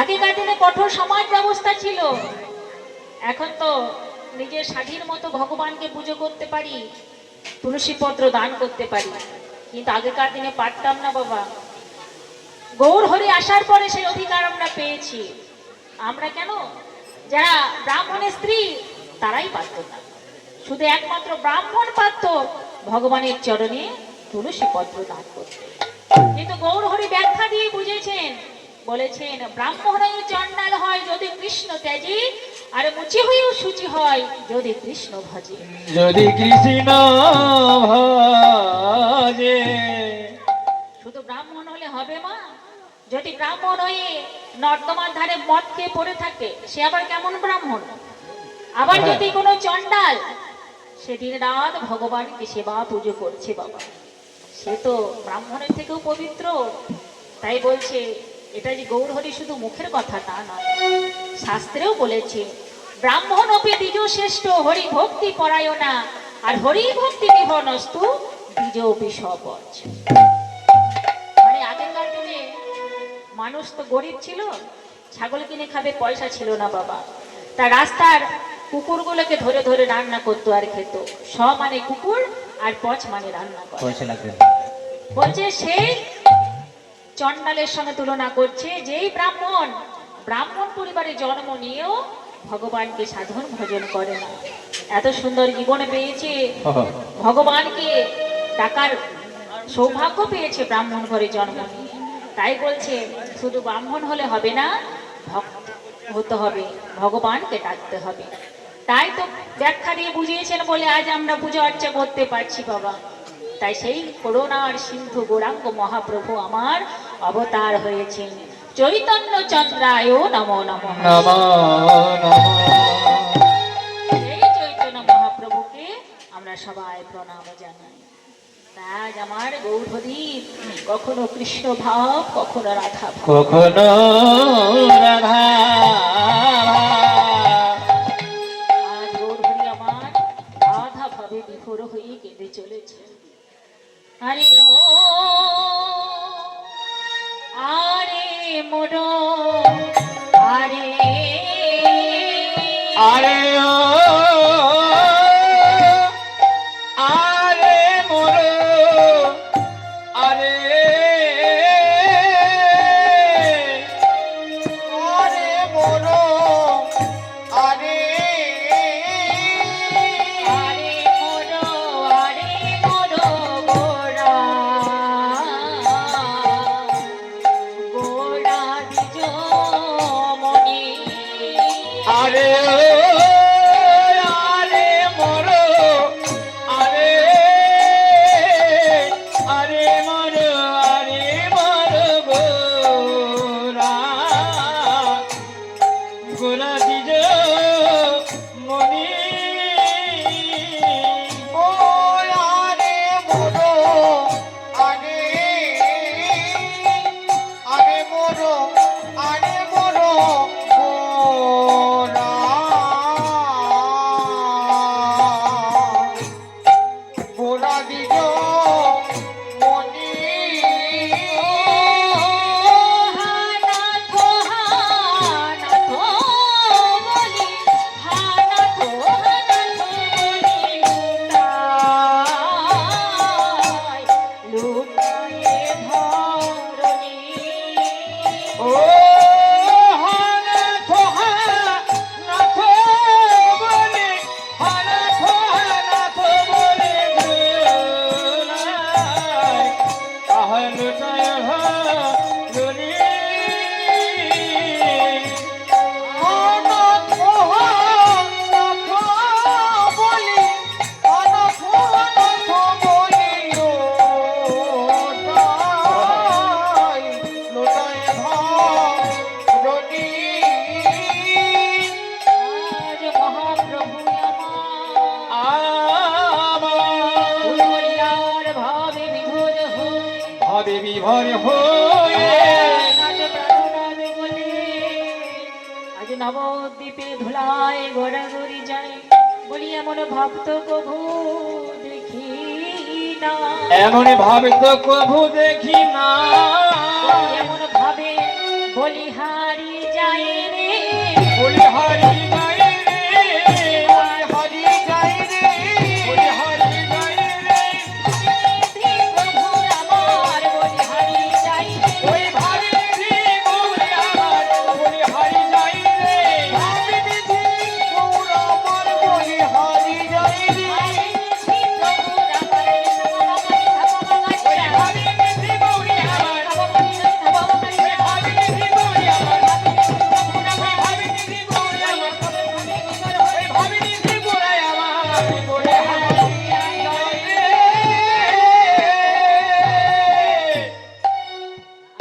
আগেকার দিনে কঠোর সমাজ ব্যবস্থা ছিল, এখন তো নিজের স্বাধীন মতো ভগবানকে পুজো করতে পারি, তুলসী পত্র দান করতে পারি, কিন্তু আগেকার দিনে পারতাম না বাবা। গৌর হরি আসার পরে সেই অধিকার আমরা পেয়েছি। আমরা কেন, যারা ব্রাহ্মণের স্ত্রী তারাই পারত না, শুধু একমাত্র ব্রাহ্মণ পারত ভগবানের চরণে তুলসী পত্র দান করতে। কিন্তু গৌর হরি ব্যাখ্যা দিয়ে বুঝেছেন, বলেছেন ব্রাহ্মণ হয়ে চণ্ডাল হয় যদি কৃষ্ণ ত্যাজি, আর মুচি হয়েও সূচি হয় যদি কৃষ্ণ ভজে। যদি কৃষ্ণ ভজে। শুধু ব্রাহ্মণ হলে হবে মা? যদি ব্রাহ্মণ হয়ে নর্দমার ধারে মদ খেয়ে পড়ে থাকে, সে আবার কেমন ব্রাহ্মণ? আবার যদি কোনো চণ্ডাল সেদিন রাত ভগবানকে সেবা পুজো করছে বাবা, সে তো ব্রাহ্মণের থেকেও পবিত্র। তাই বলছে, এটা যে গৌর হরি শুধু মুখের কথা তা নয়, শাস্ত্রেও বলেছে ব্রাহ্মণ অপি দ্বিজ শ্রেষ্ঠ হরি ভক্তি পরায়ণা, আর হরি ভক্তি বিহনস্তু দ্বিজ অপি সবচ। মানে আগেকার দিনে মানুষ তো গরিব ছিল, ছাগল কিনে খাবে পয়সা ছিল না বাবা, তা রাস্তার কুকুরগুলোকে ধরে ধরে রান্না করতো আর খেত। স মানে কুকুর আর পচ মানে রান্না করে। বলছে সেই চণ্ডালের সঙ্গে তুলনা করছে, যেই ব্রাহ্মণ ব্রাহ্মণ পরিবারে জন্ম নিয়েও ভগবানকে সাধন ভজন করে না, এত সুন্দর জীবন পেয়েছে, ভগবানকে ডাকার সৌভাগ্য পেয়েছে ব্রাহ্মণ ঘরে জন্ম নিয়ে। তাই বলছে শুধু ব্রাহ্মণ হলে হবে না, ভক্ত হতে হবে, ভগবানকে ডাকতে হবে। তাই তো ব্যাখ্যা দিয়ে বুঝিয়েছেন বলে আজ আমরা পুজো অর্চা করতে পারছি বাবা। তাই সেই করুণার সিন্ধু গৌরাঙ্গ মহাপ্রভু আমার অবতার হয়েছেন। চৈতন্য চন্দ্রায় নমো নমঃ। সেই চৈতন্য মহাপ্রভুকে আমরা সবাই প্রণাম জানাই। আজ আমার গৌরহদীপ কখনো কৃষ্ণ ভাব, কখনো রাধা ভাব, কখনো রাধা। আজ গৌরহরি আমার রাধা ভাবে বিভোর হয়ে কেঁদে চলেছে। আরে ও আরে মোর আরে আরে ও আরে মোর আরে আরে মোর আরে আরে মোর আরে মোর গোরা গোরা দিজ মনি। আরে আরে মোর আরে আরে মোর আরে মোর গোরা গোরা দিজ মনি। ও আরে মোর আরে আরে মোর আরে মোর গোরা গোরা দিজ মনি। হানাথ হানাথ বলি, হানাথ হানাথ বলি লুটায় লুটায়ে ধরণী। ও হানাথ হানাথ বলে হানাথ হানাথ বলে গোলায় তাহলে লুটায় ধরণী। হানাথ হানাথ বলি হানাথ হানাথ বলি ও তাই লুটায় ধরণী। আজ মহাপ্রভু আমার আমার ভাবে বিভোর হয়ে ভাবে বিভোর হয়ে আজ নবদ্বীপে ধুলায় গড়াগড়ি যায়, বলি এমন ভক্ত কভু দেখি না, এমন ভাবে তো কভু দেখি না। এমন ভাবে বলিহার হারিয়ে যায় রে, বলি হারিয়ে যায় রে, হারিয়ে যায় রে, বলি হারিয়ে যায় রে, শ্রী প্রভুর আমার বলি হারিয়ে যায় রে, ওই ভাবিনি গৌরে আমার বলি হারিয়ে যায় রে, ভাবিনিধি গৌর আমার বলি হারিয়ে যায় রে, শ্রী প্রভুর আমার এই ওই ভাবিনি গৌরে আমার, ওই ভাবিনি গৌরে আমার, ওই ভাবিনি গৌরে আমার, ওই ভাবিনি গৌরে আমার বলি হারিয়ে যায় রে।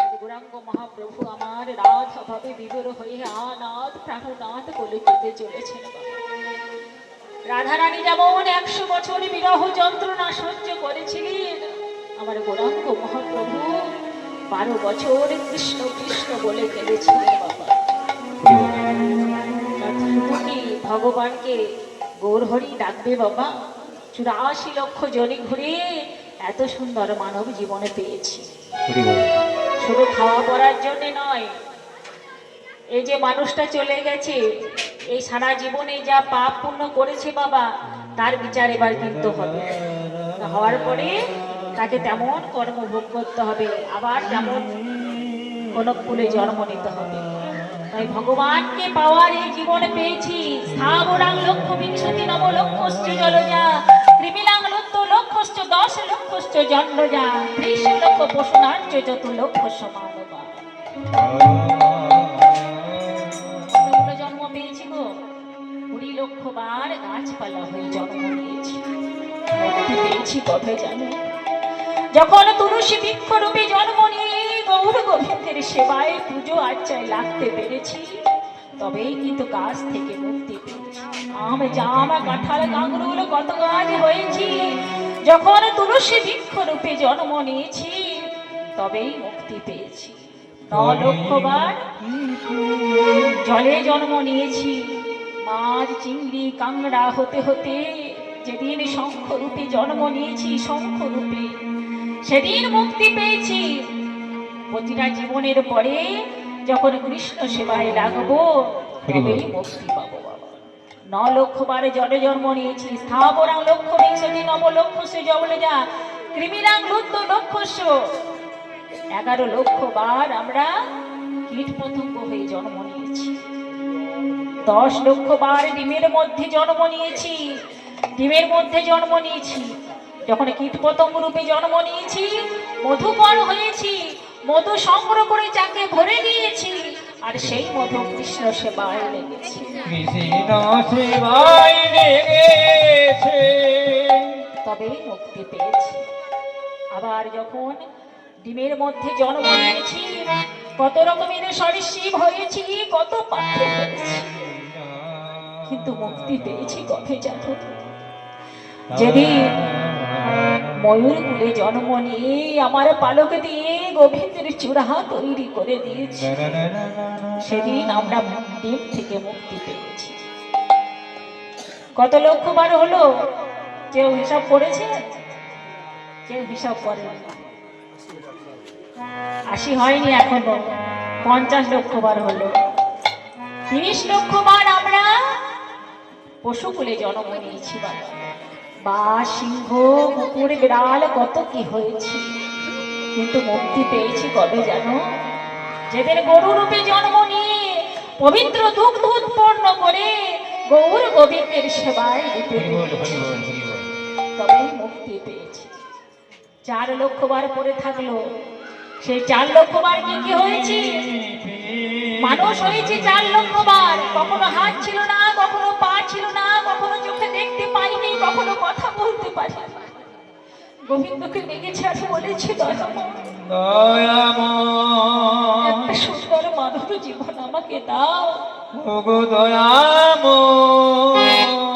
আজ গৌরাঙ্গ মহাপ্রভু আমার রাত অভাবে বিবর হয়ে আনাথ প্রাণনাথ বলে যেতে চলেছেন বাবা। রাধারানী যেমন 100 বছর বিরহ যন্ত্রণা সহ্য করেছিলেন, আমার গৌরাঙ্গ মহাপ্রভু 12 বছর কৃষ্ণ কৃষ্ণ বলে কেঁদেছিলেন বাবা। কি ভগবানকে গৌরহরি ডাকবে বাবা? 84 লক্ষ জনে ঘুরে এত সুন্দর মানব জীবনে পেয়েছি, শুধু খাওয়া পড়ার জন্য নয়। এই যে মানুষটা চলে গেছে, এই সারা জীবনে যা পাপ পুণ্য করেছে বাবা, তার বিচার এবার কিন্তু হবে। হওয়ার পরে তাকে তেমন কর্ম ভোগ করতে হবে, আবার তেমন কোন কুলে জন্ম নিতে হবে। তাই ভগবানকে পাওয়ার এই জীবনে পেয়েছি। স্থাবরাং লক্ষ বিংশতি নব লক্ষশ্চ জলজা, কৃমিলাং লত্ত লক্ষশ্চ 10 লক্ষশ্চ জন্মজা, 30 লক্ষ পশুনার্য যত লক্ষ সমানবা। কতগুলো জন্ম পেয়েছি গো? 20 লক্ষ বার গাছপালা হয়ে জন্ম নিয়েছি। মুক্তি পেয়েছি কবে জানো? যখন তুলসী বৃক্ষ রূপে জন্ম নিয়ে গৌর গোবিন্দের সেবায় পুজো আর্চায় লাগতে পেরেছি, তবেই কিন্তু গাছ থেকে মুক্তি পেয়েছি। আম জাম কাঁঠাল কাঁকরুল কত গাছ হয়েছি, যখন তুলসী বৃক্ষ রূপে জন্ম নিয়েছি, তবেই মুক্তি পেয়েছি। 9 লক্ষ বার জলে জন্ম নিয়েছি, মাছ চিংড়ি কাংড়া হতে হতে যেদিন শঙ্খ রূপে জন্ম নিয়েছি, শঙ্খ রূপে সেদিন মুক্তি পেয়েছি। প্রতিটা জীবনের পরে যখন কৃষ্ণ সেবায় লাগবো, তবেই মুক্তি পাবো বাবা। 9 লক্ষ বারে জলে জন্ম নিয়েছি। স্থাবরাং লক্ষ বিংশতি নব লক্ষস্য জবলজা, কৃমিরাং লুপ্ত লক্ষস্য, 11 লক্ষ বার আমরা কীট পতঙ্গ হয়ে জন্ম নিয়েছি। 10 লক্ষ বার ডিমের মধ্যে জন্ম নিয়েছি, ডিমের মধ্যে জন্ম নিয়েছি। যখন কীট পতঙ্গ রূপে জন্ম নিয়েছি, মধুকর হয়েছি, মধু সংগ্রহ করে যাকে ভরে দিয়েছি, আর সেই মধু কৃষ্ণ সেবায় লেগেছি। কৃষ্ণ সেবায় লেগেছে, তবেই মুক্তি পেয়েছি। আবার যখন ডিমের মধ্যে জন্ম নিয়েছি, কত রকমের সরীসৃপ হয়েছি, কত পাখি হয়েছি, কিন্তু মুক্তি পেয়েছি কবে জানো? যেদিন ময়ূর কুলে জন্ম নিয়ে আমার পালক দিয়ে গোবিন্দের চূড়া তৈরি করে দিয়েছি, সেদিন আমরা ডিম থেকে মুক্তি পেয়েছি। কত লক্ষ বার হলো? কেউ হিসাব করেছে? কেউ হিসাব করেনি। 80 হয়নি এখনো, 50 লক্ষ বার হলো। 30 লক্ষ বার আমরা পশুকুলে জন্ম নিয়েছি বাবা। বাঘ সিংহ কুকুর বিড়াল কত কি হয়েছে, কিন্তু মুক্তি পেয়েছি কবে জানো? যেদিন গরু রূপে জন্ম নিয়ে পবিত্র দুগ্ধ উৎপন্ন করে গৌর গোবিন্দের সেবায় দিতে পেরেছি, তবেই মুক্তি পেয়েছি। 4 লক্ষ বার পরে থাকলো, সেই 4 লক্ষ বার কি হয়েছে? মানুষ হয়েছে 4 লক্ষ বার। কখনো হাত ছিল না, কখনো পা ছিল না, কখনো চোখে দেখতে পাইনি, কখনো কথা বলতে পারি। গোবিন্দকে লেগেছে আর বলেছি, একটা সুন্দর মানব জীবন আমাকে দাও,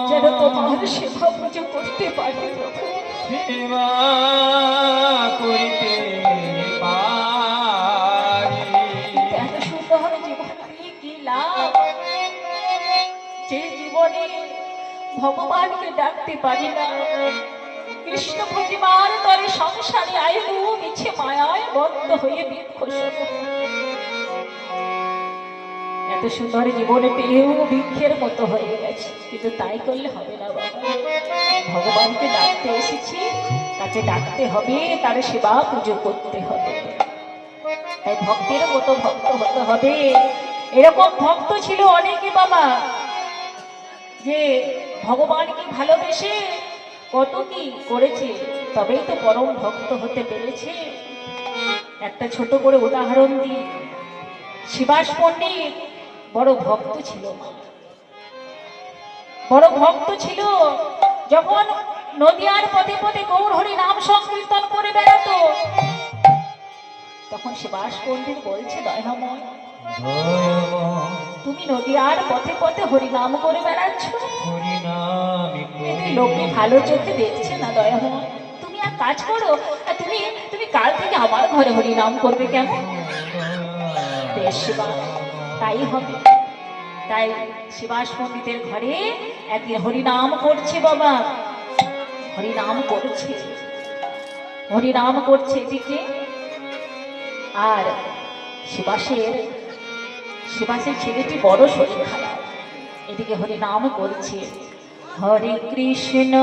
যেন তোমার সেবা পুজো করতে পারি প্রভু। সেবা করিতে পারি। এত সুন্দর জীবন পেয়ে কি লাভ, যে জীবনে ভগবানকে ডাকতে পারি না, কৃষ্ণ প্রতিমার তরে সংসারে আইলু মিছে মায়ায় বদ্ধ হয়ে বিক্ষোভ। এত সুন্দর জীবনে পেয়েও বৃক্ষের মতো হয়ে গেছে, কিন্তু তাই করলে হবে না বাবা। ভগবানকে ডাকতে এসেছি, তাকে ডাকতে হবে, তার সেবা পুজো করতে হবে। তাই ভক্তের মতো ভক্ত হতে হবে। এরকম ভক্ত ছিল অনেকে বাবা, যে ভগবানকে ভালোবেসে কত কি করেছে, তবেই তো পরম ভক্ত হতে পেরেছে। একটা ছোট করে উদাহরণ দিই। শিবাস পণ্ডিত বড় ভক্ত ছিল, বড় ভক্ত ছিল। যখন নদিয়ার পদে পদে গৌর হরি নাম সংকীর্তন করে বেড়াতো, তখন শিবাস পণ্ডিত বলছে, দয়াময় তুমি নদিয়ার পথে পথে হরিনাম করে বেড়াচ্ছ, এতে লোকে ভালো চোখে দেখছে না। দয়াময় তুমি এক কাজ করো, তুমি তুমি কাল থেকে আমার ঘরে হরিনাম করবে কেমন? বেশ শিবাস, তাই হবে। তাই শিবাস পণ্ডিতের ঘরে একদিন হরিনাম করছে বাবা, হরিনাম করছে, হরিনাম করছে এদিকে। আর শিবাসের ছেলেটি বড় শরীর খারাপ, এদিকে হরিনাম করছে, হরে কৃষ্ণ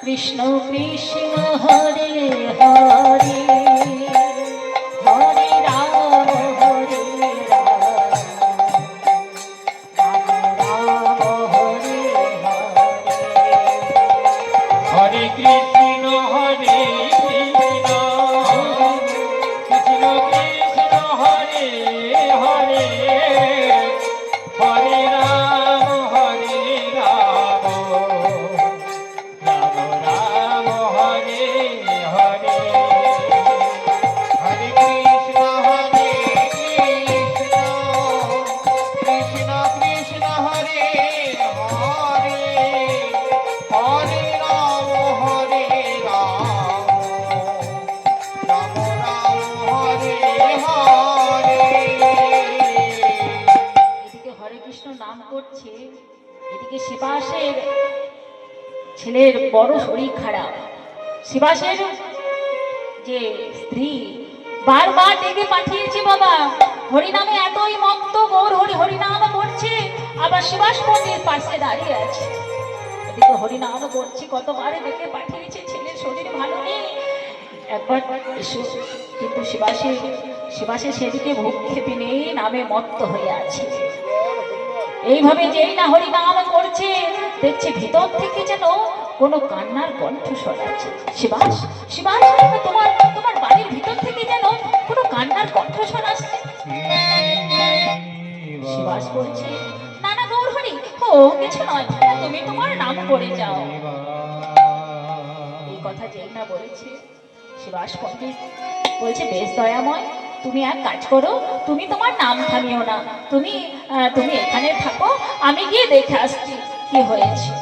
কৃষ্ণ কৃষ্ণ হরে হরে, হরে রাম হরে হরে কৃষ্ণ হরে কৃষ্ণ, কৃষ্ণ কৃষ্ণ হরে হরে, হরে রাম রাম রাম হরে হরে। হরে কৃষ্ণ কৃষ্ণ কৃষ্ণ হরে হরে, হরে রাম রাম রাম হরে হরে। এদিকে হরে কৃষ্ণ নাম করছে, এদিকে শিবাসের ছেলের বড় শরীর খারাপ। শিবাসের যে স্ত্রী বারবার ডেকে পাঠিয়েছে বাবা, হরিনামে এতই মত্ত, গৌর হরি হরিনাম করছে, আবার শিবাস পণ্ডিত পাশে দাঁড়িয়ে আছে। এদিকে হরিনাম করছি, কতবার ডেকে পাঠিয়েছে, ছেলের শরীর ভালো নেই, একবার এসো। কিন্তু শিবাসের সেদিকে ভূক্ষেপী নেই, নামে মত্ত হয়ে আছে। এইভাবে যেই না হরিনাম করছে, দেখছে ভিতর থেকে যেন কোনো কান্নার কণ্ঠ শোনাচ্ছে। শিবাস শিবাস, তোমার বাড়ির ভিতর থেকে যেন কোনো কান্নার কণ্ঠ শোনাচ্ছে। শিবাস বলছে, না না গৌর হরি, ও কিছু নয়, তুমি তোমার নাম করে যাও। এই কথা যেই না বলেছে, শিবাস পণ্ডিত বলছে, বেশ দয়াময়, তুমি এক কাজ করো, তুমি তোমার নাম থামিও না, তুমি এখানে থাকো, আমি গিয়ে দেখে আসছি কি হয়েছে।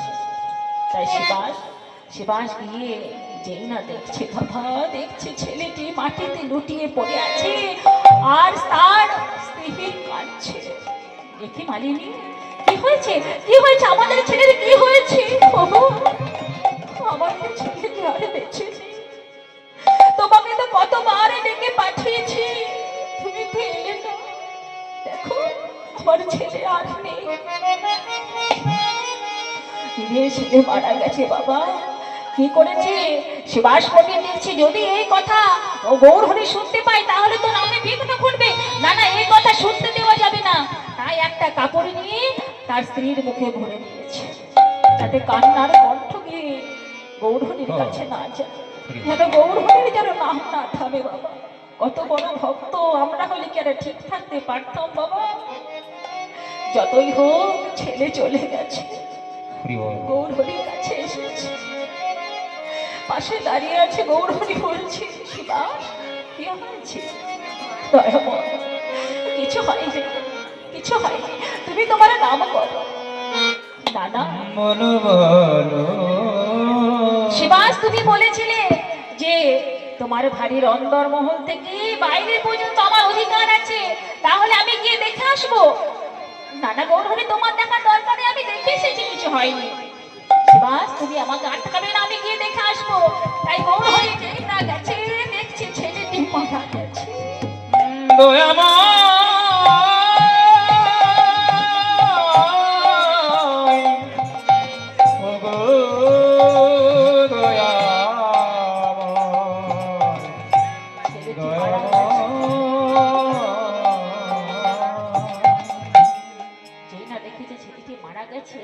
তাই শিবাস গিয়ে যেই না দেখছে বাবা, দেখছে ছেলেটি মাটিতে লুটিয়ে পড়ে আছে, আর তার স্ত্রী কাঁদছে। দেখি মালিনী, কি হয়েছে, কি হয়েছে, আমাদের ছেলের কি হয়েছে? আমাদের ছেলে আর বেঁচে নেই, তোমাকে তো কতবার ডেকে পাঠিয়েছি, তুমি তো এলে না, দেখো আমার ছেলে আর নেই, ছেলে মারা গেছে বাবা। কি করেছে শিবাস পণ্ডিত দেখছি, যদি এই কথা ও গৌর হরি শুনতে পাই, তাহলে তো নামে বিঘ্ন ঘটবে, না না এই কথা শুনতে দেওয়া যাবে না। তাই একটা কাপড় নিয়ে তার স্ত্রীর মুখে ভরে দিয়েছে, যাতে কান্নার কণ্ঠ গিয়ে গৌর হরির কাছে না যায়, যেন গৌর হরির যেন নাম না থামে বাবা। কত বড় ভক্ত, আমরা হলে কি আর ঠিক থাকতে পারতাম বাবা? যতই হোক ছেলে চলে গেছে, গৌর হরির কাছে এসেছে, পাশে দাঁড়িয়ে আছে, গৌর হরি বলছে, শিবাস কি হয়েছে? দয়াময়, কিছু হয়নি, কিছু হয়নি, তুমি তোমার নাম করো। দাদা শিবাস, তুমি বলেছিলে যে তোমার বাড়ির অন্দরমহল থেকে বাইরে পর্যন্ত আমার অধিকার আছে, তাহলে আমি গিয়ে দেখে আসবো। নানা গৌর হরি, তোমার দেখার দরকার নেই, আমি দেখে এসেছি, কিছু হয়নি। শিবাস, তুমি আমাকে আটকাবে না, আমি গিয়ে দেখে আসবো। তাই গৌর হরি যেই না গেছে, দেখছি ছেলেটি মারা গেছে। দয়াময় ওগো দয়াময় ছেলেটি মারা গেছে। যেই না দেখেছে ছেলেটি মারা গেছে,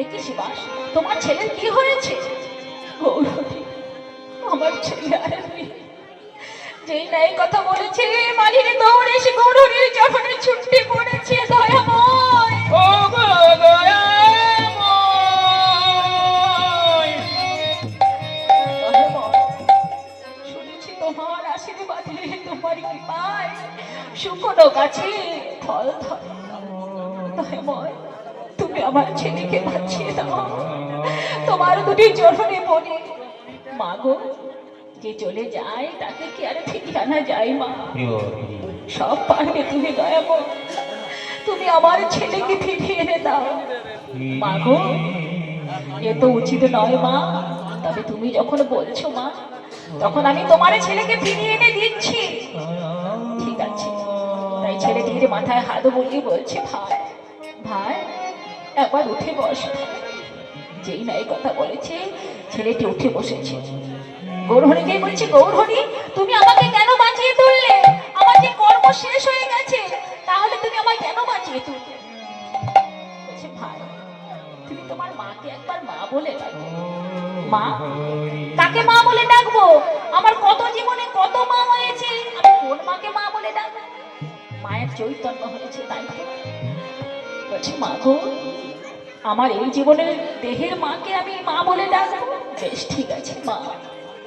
একই শিবাস, তোমার ছেলের কি হয়েছে? গৌরী, আমার ছেলে আর নেই। যেই না এই কথা বলেছে, মালিনী দৌড়ে এসে গৌরীর চরণে ছুটে পড়েছে। দয়াময়, ওগো দয়াময় দয়াময়, শুনেছি তোমার আশীর্বাদে, তোমার কৃপায় শুকনো গাছে ফল ধরে। দয়াময়, তুমি আমার ছেলেকে বাঁচিয়ে দাও। তোমার দুটি চরণে পড়ে। মা গো, যে চলে যায় তাকে কি আর ফিরিয়ে আনা যায়? মা, সব পারবে তুমি। দয়াময়, তুমি আমার ছেলেকে ফিরিয়ে এনে দাও। মা গো, এ তো উচিত নয় মা, তবে তুমি যখন বলছো মা, তখন আমি তোমার ছেলেকে ফিরিয়ে এনে দিচ্ছি। ঠিক আছে। তাই ছেলেটির মাথায় হাত বুলিয়ে বলছে, ভাই ভাই একবার উঠে বস। যেই না এই কথা বলেছে, ছেলেটি উঠে বসেছে। গৌরহরিকে বলছে, গৌরহরি, তুমি আমাকে কেন বাঁচিয়ে তুললে? আমার যে কর্ম শেষ হয়ে গেছে, তাহলে তুমি আমায় কেন বাঁচিয়ে তুললে? বলছে, ভাই তুমি তোমার মাকে একবার মা বলে ডাকো। মা? কাকে মা বলে ডাকবো? আমার কত জীবনে কত মা হয়েছে, আমি কোন মাকে মা বলে ডাকবো? মায়ের চৈতন্য হয়েছে তাই তো। বলছে, মা গো, আমার এই জীবনের দেহের মাকে আমি মা বলে ডাকবো। বেশ ঠিক আছে মা,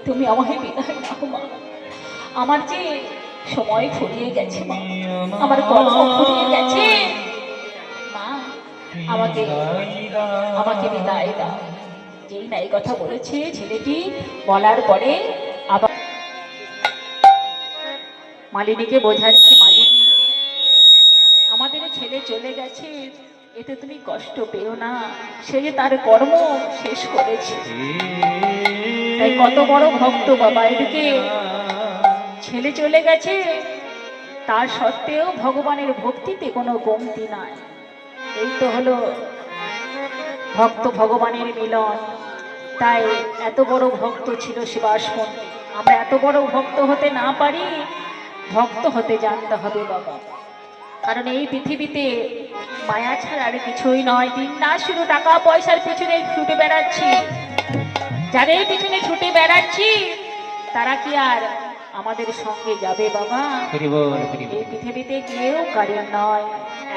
তুমি আমাকে বিদায় দাও মা। আমার যে সময় ফুরিয়ে গেছে মা, আমার কর্ম ফুরিয়ে গেছে মা, আমাকে আমাকে বিদায় দাও। যেই না এই কথা বলেছে ছেলেটি, বলার পরে আবার মালিনীকে বোঝাচ্ছে, মালিনী, আমাদের ছেলে চলে গেছে, এতে তুমি কষ্ট পেও না, সে যে তার কর্ম শেষ করেছে। তাই কত বড় ভক্ত বাবা, এদিকে ছেলে চলে গেছে, তার সত্ত্বেও ভগবানের ভক্তিতে কোনো কমতি নাই। এই তো হলো ভক্ত ভগবানের মিলন। তাই এত বড় ভক্ত ছিল শিবাস পণ্ডিত। আমরা এত বড় ভক্ত হতে না পারি, ভক্ত হতে জানতে হবে বাবা। কারণ এই পৃথিবীতে মায়া ছাড়া আর কিছুই নয়। দিন না শুধু টাকা পয়সার পিছনে ছুটে বেড়াচ্ছি, যাদের পিছনে ছুটে বেড়াচ্ছি তারা কি আর আমাদের সঙ্গে যাবে বাবা? এই পৃথিবীতে কেউ কারণ নয়,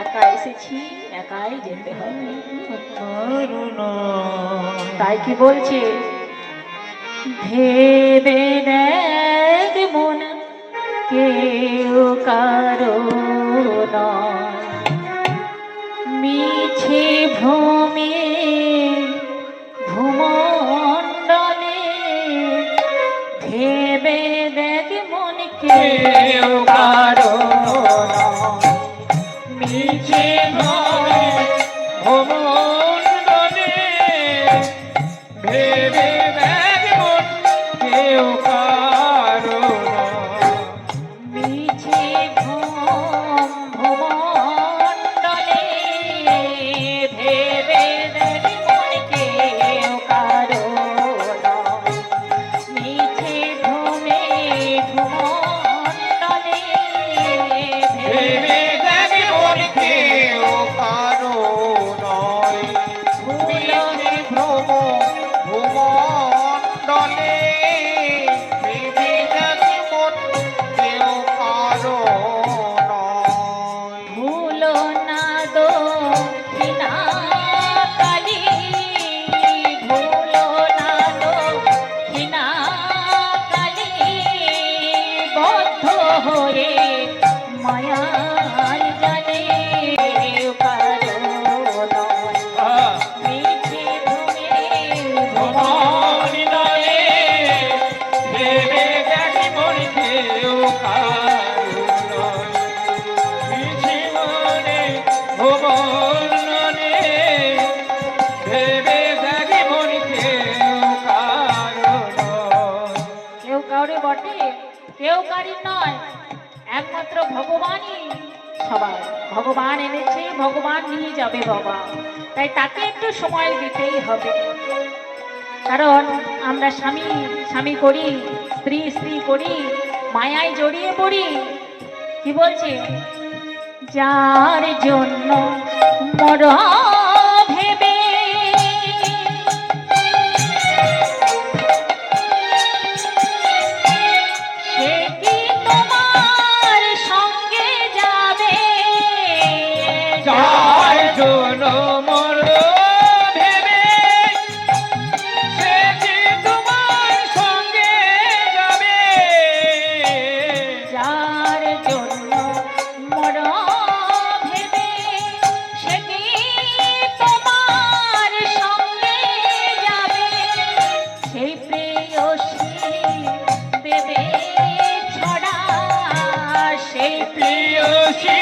একা এসেছি, একাই যেতে হবে। তাই কি বলছে, ভেবে দেখ মন কেউ কারো নয়, মিছে ভ্রমে ভূমণ্ডলে, ভেবে দেখ মন কেউ কারো নয়, মিছে ভ্রমে ভ্রমণ্ডলে ভেবে দেখ মন কেউ কারো নয়। মিছে ভূমণ্ডলে, ভেবে দেখ মন কেউ কারো নয়, মিছে ভ্রমে ভূমণ্ডলে, ভেবে দেখ মন কেউ কারো নয়। মিছে ভ্রম ভূমণ্ডলে ভেবে দেখ মন কেউ কারো নয়। ভুলো না দক্ষিণা কালী, ভুলো না দক্ষিণা কালী, বদ্ধ হয়ে মায়ার জালে কারো নয়, মিছে ভ্রমে ভ্রমণ্ডলে ভেবে দেখ মন কেউ কারো নয়। মিছে মনে ভ্রমণ্ডলে ভেবে দেখ মন কেউ কারো নয়। কেউ কাউরে বটে, কেউ কারি নয়। একমাত্র ভগবানই সবার। ভগবান এনেছে, ভগবান নিয়ে যাবে বাবা, তাই তাকে একটু সময় দিতেই হবে। কারণ আমরা স্বামী স্বামী করি, স্ত্রী স্ত্রী করি, মায়ায় জড়িয়ে পড়ি। কি বলছে? যার জন্য মর ভেবে সে কি তোমার সঙ্গে যাবে? যার জন্য মর ভেবে সে কি তোমার সঙ্গে যাবে? যার জন্য মর ভেবে সে কি তোমার সঙ্গে যাবে? সেই প্রেয়সী দেবে ছড়া, সেই প্রিয়সী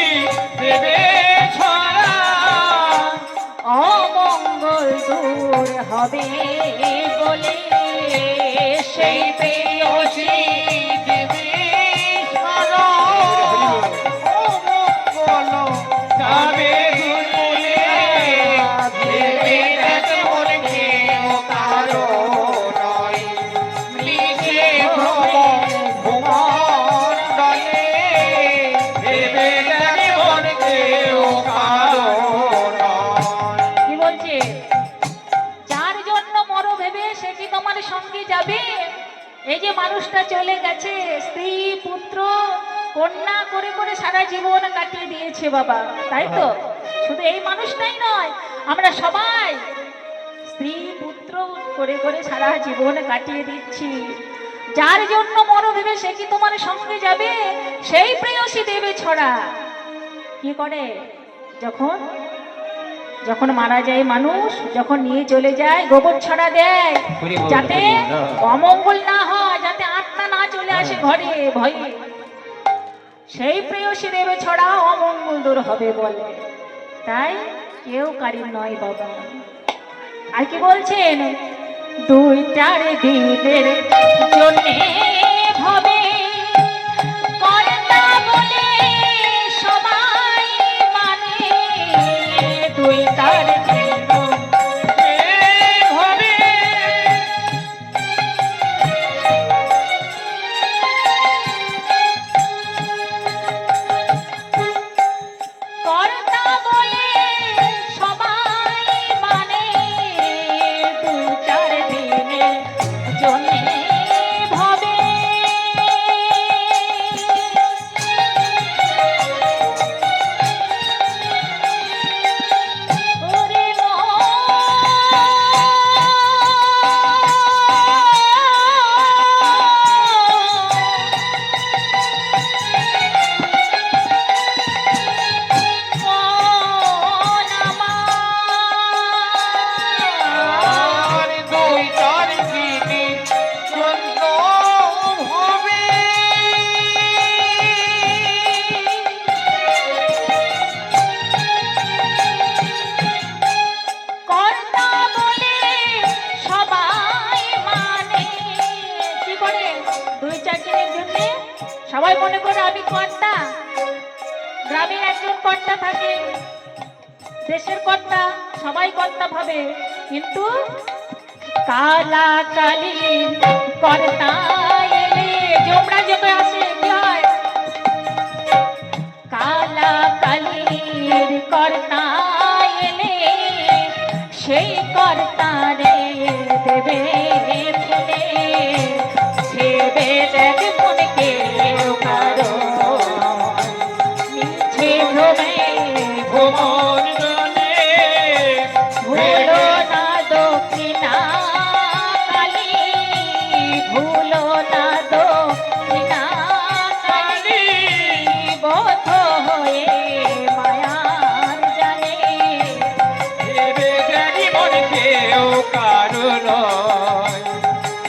দেবে ছড়া, অমঙ্গল দূর হবে বলে সেই প্রেয়সী দেবে সারা অমঙ্গল যাবে বলে ভেবে দেখ মন কেউ কারো নয়, নিজে ভ্রমণ ভুবনডলে ভেবে দেখ মন কেউ কারো নয়। কি বলছে? যার জন্য মরো ভেবে সে কি তোমার সঙ্গে যাবে? এই যে মানুষটা চলে গেছে, স্ত্রী পুত্র কন্যা করে করে সারা জীবন কাটিয়ে দিয়েছে বাবা, তাই তো? শুধু এই মানুষটাই নয়, আমরা সবাই স্ত্রী পুত্র করে করে সারা জীবন কাটিয়ে দিচ্ছি। যার জন্য মরো ভেবে সে কি তোমার সঙ্গে যাবে? সেই প্রেয়সী দেবে ছড়া। কি করে? যখন যখন মারা যায় মানুষ, যখন নিয়ে চলে যায় গোবর ছড়া দেয়, যাতে অমঙ্গল না হয়, যাতে আত্মা না চলে আসে ঘরে ভয়ে। সেই প্রেয়সী দেবে ছড়া, অমঙ্গল দূর হবে বলে। তাই কেউ কারি নয় বাবা। আর কি বলছেন? 2-4 দিনের জন্যে হবে কর্তা বলে সবাই মানে। 2-4 দিন হবে কর্তা বলে সবাই মানে। 2-4 দিনের জন্যে হবে ওরে আর 2-4 দিনের জন্য হবে কর্তা বলে সবাই মানে। কি করে? 2-4 দিনের জন্য সবাই মনে করে আমি কর্তা। গ্রামের একজন কর্তা থাকে, দেশের কর্তা, সবাই কর্তা ভাবে, কিন্তু কালা কালী কর্তা এলে যমরাজ আসে কি হয়? কালা কালীর কর্তা এলে সেই কর্তারে দেবে ফুলে ভেবে দেখ মনে কেউ কারো মিছে ভ্রমে ভুবন দলে ভুলো না দক্ষিণা কালী, ভুলো না দক্ষিণা কালী, বোধ হয়ে মায়ার জানে। ভেবে দেখ মন কেউ কারো নয়,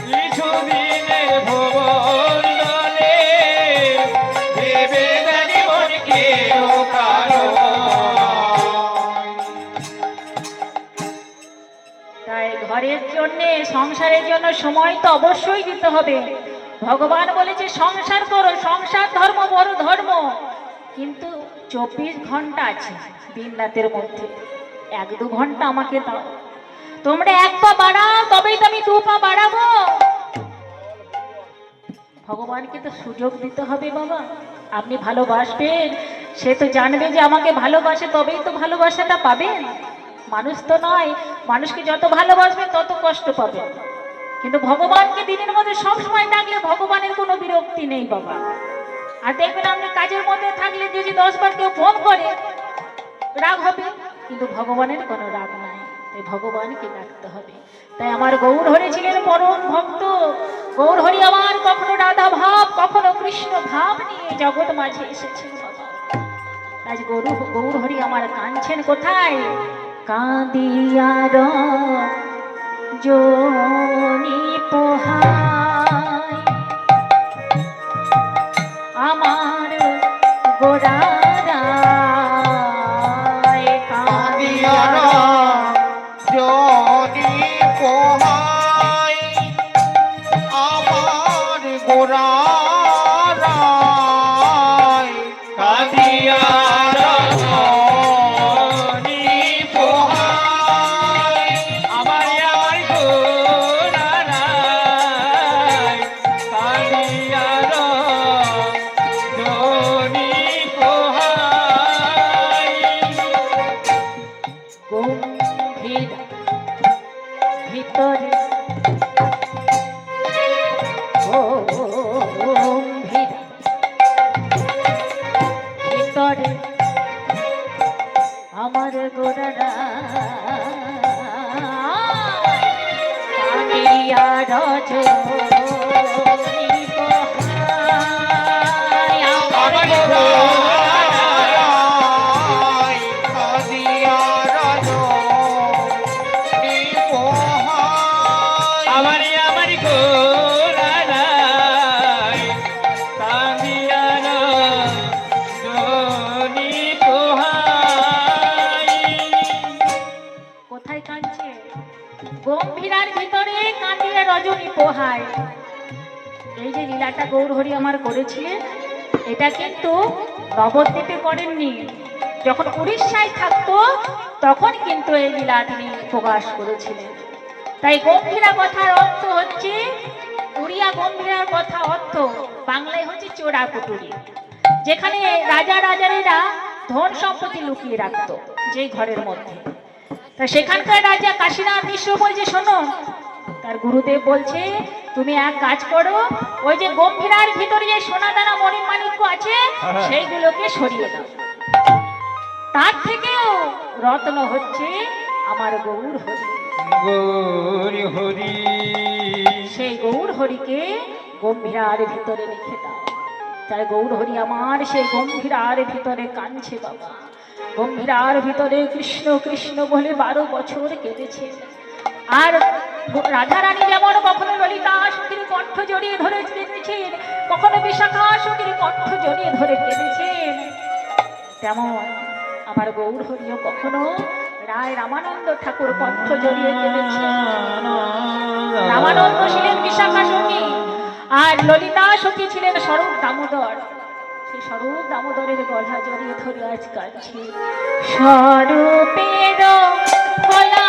কিছুদিনের ভুবন দলে ভেবে দেখ মন কেউ কারো নয়। তাই ঘরের জন্য, সংসারের জন্য সময় তো অবশ্যই দিতে হবে। ভগবান বলেছে সংসার করো, সংসার ধর্ম বড় ধর্ম, কিন্তু 24 ঘন্টা আছে দিন রাতের মধ্যে, 1-2 ঘন্টা আমাকে দাও। তোমরা 1 পা বাড়াও তবেই তো আমি 2 পা বাড়াবো। ভগবানকে তো সুযোগ দিতে হবে বাবা। আপনি ভালোবাসবেন, সে তো জানবে যে আমাকে ভালোবাসে, তবেই তো ভালোবাসাটা পাবেন। মানুষ তো নয়, মানুষকে যত ভালোবাসবেন তত কষ্ট পাবেন। কিন্তু ভগবানকে দিনের মধ্যে সবসময় ডাকলে ভগবানের কোনো বিরক্তি নেই বাবা। আর দেখবেন আপনি কাজের মধ্যে থাকলে যদি 10 বার কেউ ফোন করে রাগ হবে, কিন্তু ভগবানের কোনো রাগ নাই। তাই ভগবানকে ডাকতে হবে। তাই আমার গৌর হরি ছিলেন পরম ভক্ত। গৌর হরি আমার কখনো রাধা ভাব, কখনো কৃষ্ণ ভাব নিয়ে জগৎ মাঝে এসেছেন বাবা। আজ গৌর হরি আমার কাঁদছেন কোথায়? কাঁদিয়ার জনি পোহায় আমার গোড়ারায়, কাঁদিয়ার জনি পোহায় আমার গোড়ারায়, কাঁদিয়ার জনি পোহায় আমার গোড়ারায়, কাঁদিয়ার জনি পোহায়। গম্ভীর ভিতরে গম্ভীর ভিতরে আমার গোড়ারা কাঁদিয়া রজনী পোহায় আমার গোড়ারায়, কাঁদিয়ার জনি পোহায় আমার গোড়ারায়, কাঁদিয়ার জনি পোহায়। কোথায় কাঁদছে? গম্ভীরার ভিতরে কাঁদিয়ে রজনী পোহায়। এই যে লীলাটা গৌর হরি আমার করেছিলেন, এটা কিন্তু নবদ্বীপে করেননি। যখন উড়িষ্যায় থাকতো তখন কিন্তু এই লীলা তিনি প্রকাশ করেছিলেন। তাই গম্ভীরা কথার অর্থ হচ্ছে, উড়িয়া গম্ভীরার কথা অর্থ বাংলায় হচ্ছে চোরা কুটুরি, যেখানে রাজা রাজারেরা ধন সম্পত্তি লুকিয়ে রাখতো যেই ঘরের মধ্যে। তা সেখানকার রাজা কাশীনাথ মিশ্র বলছে, শোনো, তার গুরুদেব বলছে তুমি এক কাজ করো, ওই যে গম্ভীরার ভিতরে যে সোনাদানা মণিমাণিক্য আছে সেইগুলোকে সরিয়ে দাও। তার থেকেও রত্ন হচ্ছে আমার গৌর হরি। গৌর হরি সেই গৌর হরিকে গম্ভীরার ভিতরে রেখে দাও। তাই গৌর হরি আমার সেই গম্ভীরার ভিতরে কাঁদছে বাবা। গম্ভীরার ভিতরে কৃষ্ণ কৃষ্ণ বলে 12 বছর কেঁদেছে। আর রাধারানী যেমন কখনো ললিতা সখীর কণ্ঠ জড়িয়ে ধরে কেঁদেছেন, কখনো বিশাখা সখীর কণ্ঠ জড়িয়ে ধরে কেঁদেছেন, তেমন আমার গৌর হরিও কখনো রায় রামানন্দ ঠাকুর কণ্ঠ জড়িয়ে কেঁদেছেন। রামানন্দ ছিলেন বিশাখা সখী, আর ললিতা সখী ছিলেন স্বরূপ দামোদর। সেই স্বরূপ দামোদরের গলা জড়িয়ে ধরে আজ কাঁদছে। স্বরূপের গলা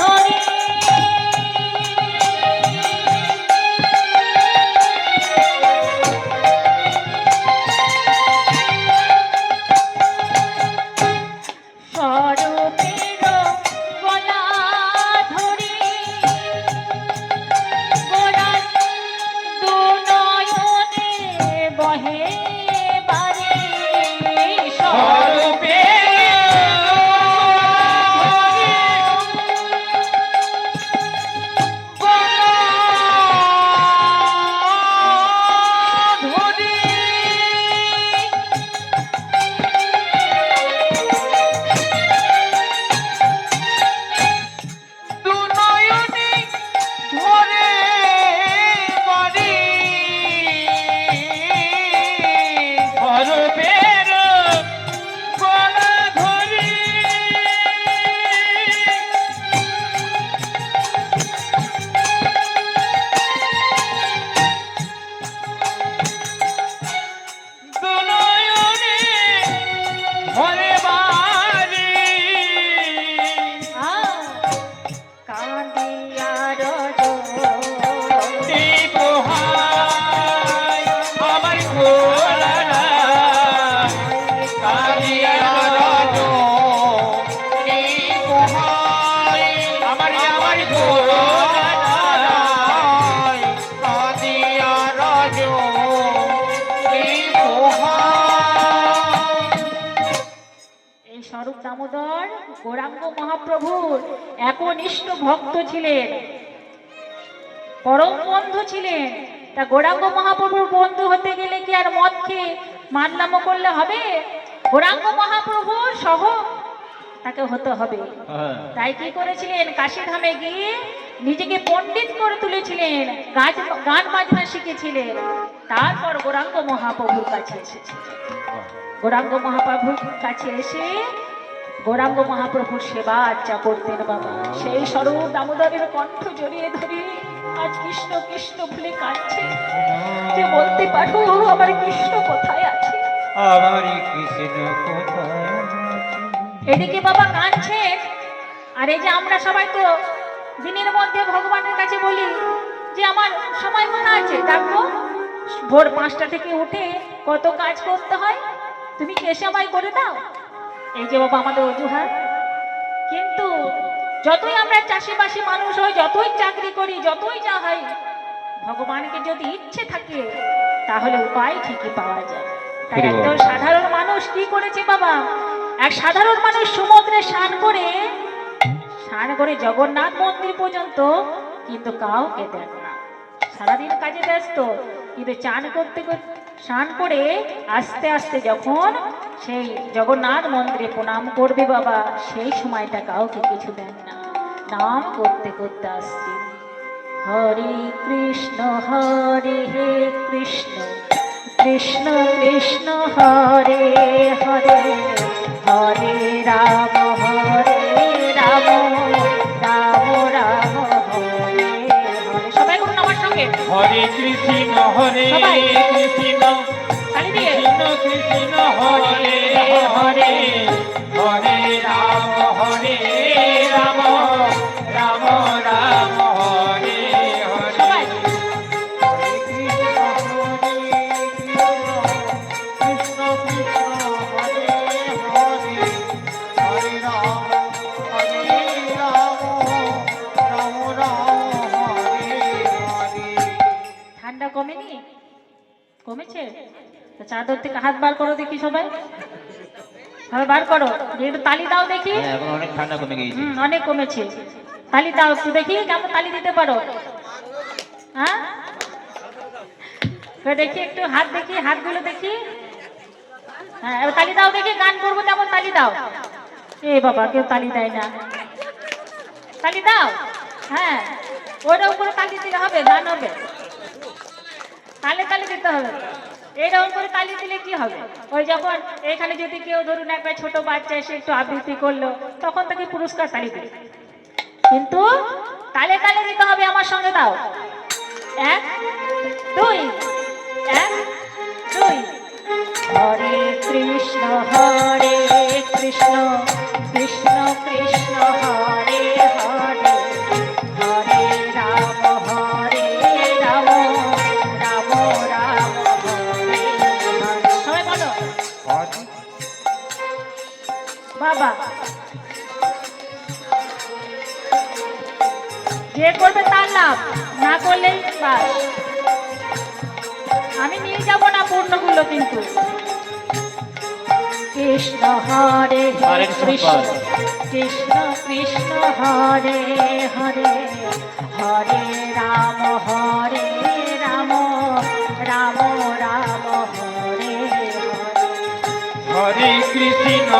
ধরে স্বরূপের গলা ধরে গোড়ার দু নয়নে বহে বারে স্বরূপে স্বরূপ দামোদর গৌরাঙ্গ মহাপ্রভুর একনিষ্ঠ ভক্ত ছিলেন, পরম বন্ধু ছিলেন। তা গৌরাঙ্গ মহাপ্রভুর বন্ধু হতে গেলে কি আর মদ খেয়ে মানলামো করলে হবে? গৌরাঙ্গ মহাপ্রভুর সহ তাকে হতে হবে। তাই কি করেছিলেন? কাশীধামে গিয়ে নিজেকে পণ্ডিত করে তুলেছিলেন, গান বাজনা শিখেছিলেন। তারপর গৌরাঙ্গ মহাপ্রভুর কাছে এসেছিলেন। গৌরাঙ্গ মহাপ্রভুর কাছে এসে গৌরাঙ্গ মহাপ্রভুর সেবা আর্চা করতেন বাবা। সেই স্বরূপ দামোদরের কণ্ঠ জড়িয়ে ধরে আজ কৃষ্ণ কৃষ্ণ ভুলে কাঁদছে, যে বলতে পারো আমার কৃষ্ণ কোথায় আছে। আমার কৃষ্ণ কোথায় আছে? এদিকে বাবা কাঁদছে, আর এই যে আমরা সবাই তো দিনের মধ্যে ভগবানের কাছে বলি যে আমার সময় মনে আছে, দেখো ভোর 5টা থেকে উঠে কত কাজ করতে হয়, তুমি কি এসে আমায় করে দাও। এই যে বাবা আমাদের অজুহাত। কিন্তু যতই আমরা চাষিবাসী মানুষ হই, যতই চাকরি করি, যতই যা হয়, ভগবানকে যদি ইচ্ছে থাকে তাহলে উপায় ঠিকই পাওয়া যায়। তাই একজন সাধারণ মানুষ কি করেছে বাবা? এক সাধারণ মানুষ সমুদ্রে স্নান করে জগন্নাথ মন্দির পর্যন্ত কিন্তু কাউকে দেন না। সারাদিন কাজে ব্যস্ত, কিন্তু স্নান করে আস্তে আস্তে যখন সেই জগন্নাথ মন্দিরে প্রণাম করবে বাবা, সেই সময়টা কাউকে কিছু দেন না। নাম করতে করতে আসছে হরে কৃষ্ণ কৃষ্ণ কৃষ্ণ হরে হরে, হরে রাম রাম রাম হরে হরে। সবাই করুন আমার সঙ্গে, হরে কৃষ্ণ সবাই। কৃষ্ণ তালি দিয়ে কৃষ্ণ কৃষ্ণ হরে হরে, হরে রাম রাম রাম হরে হরে। সবাই কৃষ্ণ কৃষ্ণ হরে হরে, হরে রাম রাম রাম হরে হরে। ঠান্ডা কমেনি? কমেছে? তা চাদর থেকে হাত বার করো দেখি, সবাই সবাই বার করো, একটু তালি দাও দেখি। এখন অনেক ঠান্ডা কমে গিয়েছে। অনেক কমেছে, তালি দাও একটু দেখি, কেমন তালি দিতে পারো। হ্যাঁ তো দেখি একটু হাত দেখি, হাতগুলো দেখি। হ্যাঁ এবার তালি দাও দেখি, গান করবো তেমন তালি দাও। এ বাবা কেউ তালি দেয় না, তালি দাও। হ্যাঁ ওইটা উপরে তালি দিলে হবে, গান হবে, তালে তালে দিতে হবে। এইরকম করে তালি দিলে কি হবে? ওই যখন এখানে যদি কেউ ধরুন একটা ছোট বাচ্চা এসে একটু আবৃত্তি করলো, তখন তাকে পুরস্কার তালি দিবে। কিন্তু তালে তালে দিতে হবে। আমার সঙ্গে দাও, 1 2 1 2। হরে কৃষ্ণ কৃষ্ণ কৃষ্ণ হরে হরে, হরে রাম রাম রাম হরে হরে। সবাই বলো বাবা। যে করবে তার লাভ, না করলেই বাস। আমি নিয়ে যাব না পূর্ণগুলো, কিন্তু কৃষ্ণ হরে হরে কৃষ্ণ কৃষ্ণ কৃষ্ণ হরে হরে, হরে রাম রাম রাম হরে হরে। হরে কৃষ্ণ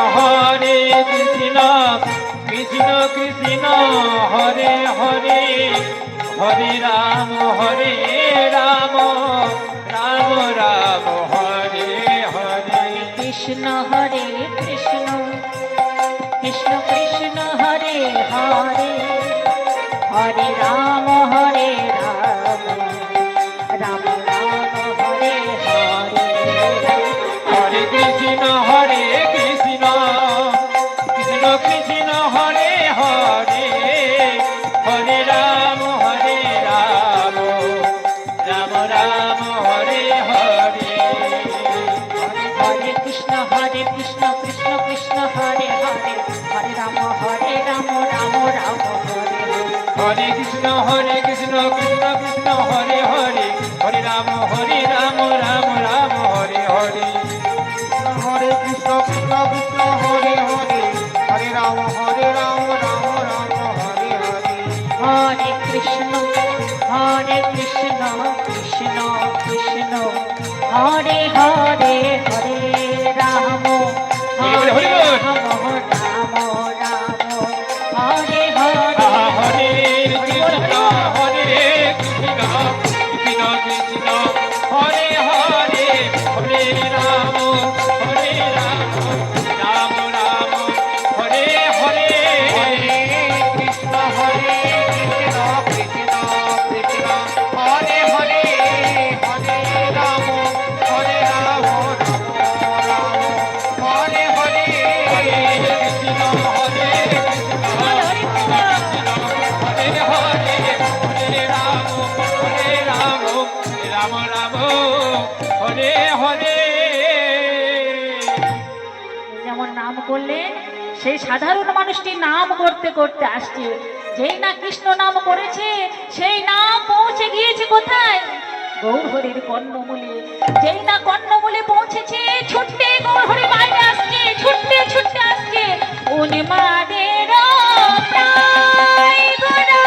কৃষ্ণ কৃষ্ণ হরে হরে, হরে রাম রাম রাম হরে হরে। কৃষ্ণ হরে কৃষ্ণ কৃষ্ণ কৃষ্ণ হরে হরে, হরে রাম রাম রাম হরে হরে। হরে কৃষ্ণ কৃষ্ণ কৃষ্ণ হরে হরে, হরে রাম রাম রাম হরে হরে। হরে কৃষ্ণ কৃষ্ণ কৃষ্ণ হরে হরে, হরে রাম রাম রাম হরে হরে। হরে কৃষ্ণ কৃষ্ণ কৃষ্ণ হরে হরে, হরে রাম রাম হরে হরে। হরে কৃষ্ণ কৃষ্ণ কৃষ্ণ হরে হরে, রাম হরে রাম রাম রাম হরে হরে হরে কৃষ্ণ কৃষ্ণ কৃষ্ণ হরে হরে হরে রাম হরি বল, হরি বল। রাম রাম রাম হরে হরে হরে কৃষ্ণ হরে কৃষ্ণ কৃষ্ণ কৃষ্ণ হরে হরে হরে রাম রাম রাম হরে হরে হরে কৃষ্ণ কৃষ্ণ কৃষ্ণ হরে হরে হরে রাম রাম রাম হরে হরে হরে কৃষ্ণ হরে কৃষ্ণ হরে হরে হরে রাম রাম রাম হরে হরে যেমন নাম করলেন সেই সাধারণ মানুষটি নাম করতে করতে আসছে, যেই না কৃষ্ণ নাম করেছে সেই নাম পৌঁছে গিয়েছে কোথায়? গৌরহরির কর্ণমূলে। যেই না কর্ণমূলে পৌঁছেছে, ছুটতে গৌরহরি বাইরে আসছে, ছুটতে ছুটতে আসছে উন্মাদের প্রায় গোরা।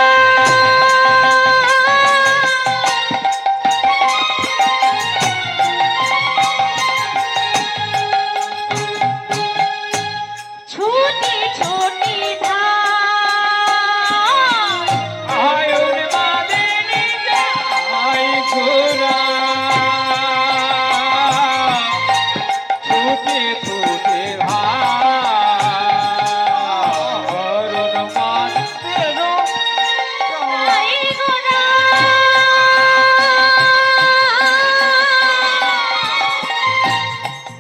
ছুটি ছুটি ধার আয়ুর মালিনী জয় ঘোরা ছুটে ছুটে ভারণ মাত্র প্রায় গোরা।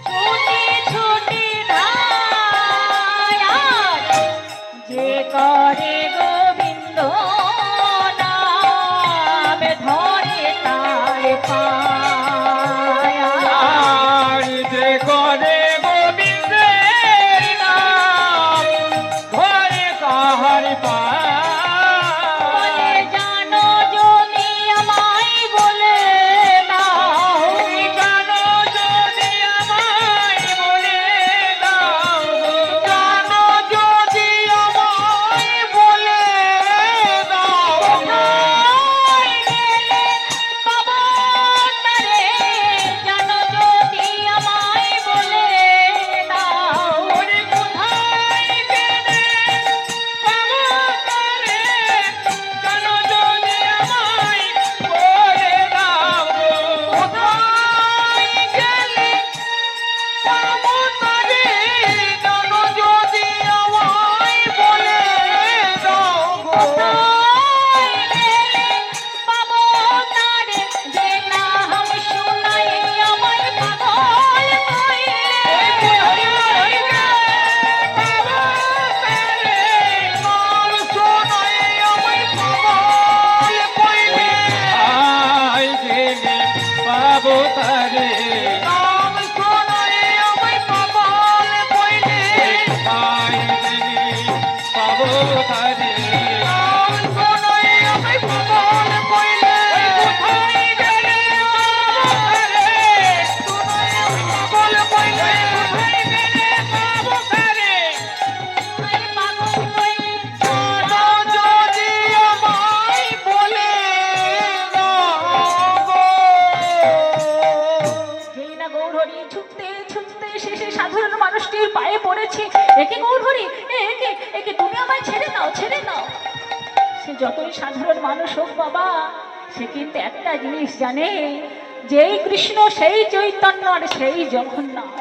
ছুটি ছুটি ধার যে করে গোবিন্দ নাম ধরে তার পায়া। আর যে করে গোবিন্দের নাম ঘরে কাহার বলে পায় জানো যদি আমায় বলে নাও, জানো যদি আমায় বলে দাও জানো যদি আমায় বলে দাও কোথায় গেলে পাবো তারে, জানো যদি আমায় বলে নাও। ওরে কোথায় গেলে পাবো তারে জানো যদি আমায় বলে দাও কোথায় গেলে পাবো তারে জানো যদি আমায় বলে দাও গো কোথায় গেলে পাবো তারে, যে নাম শুনাই আমায় পাগল কইলে। নাম শোনাই আমায় পাগল কইলে আয় গেলে পাবো তারে নাম শোনাই আমায় পাগল কইলে আয় গেলে পাবো তারে নাম শোনাই আমায় পাগল কইলে কোথায় গেলে পাবো তারে শোনাই আমায় পাগল কইলে কোথায় গেলে পাবো তারে জানো যদি আমায় বলে দাও গো যেই না গৌরহরি ছুটতে ছুটতে শেষে সাধারণ মানুষটির পায়ে পড়েছে, একে গৌরহরি, একে একে তুমি আমায় ছেড়ে দাও, ছেড়ে দাও। সে যতই সাধারণ মানুষ হোক বাবা, সে কিন্তু একটা জিনিস জানে, যেই কৃষ্ণ সেই চৈতন্য আর সেই জগন্নাথ।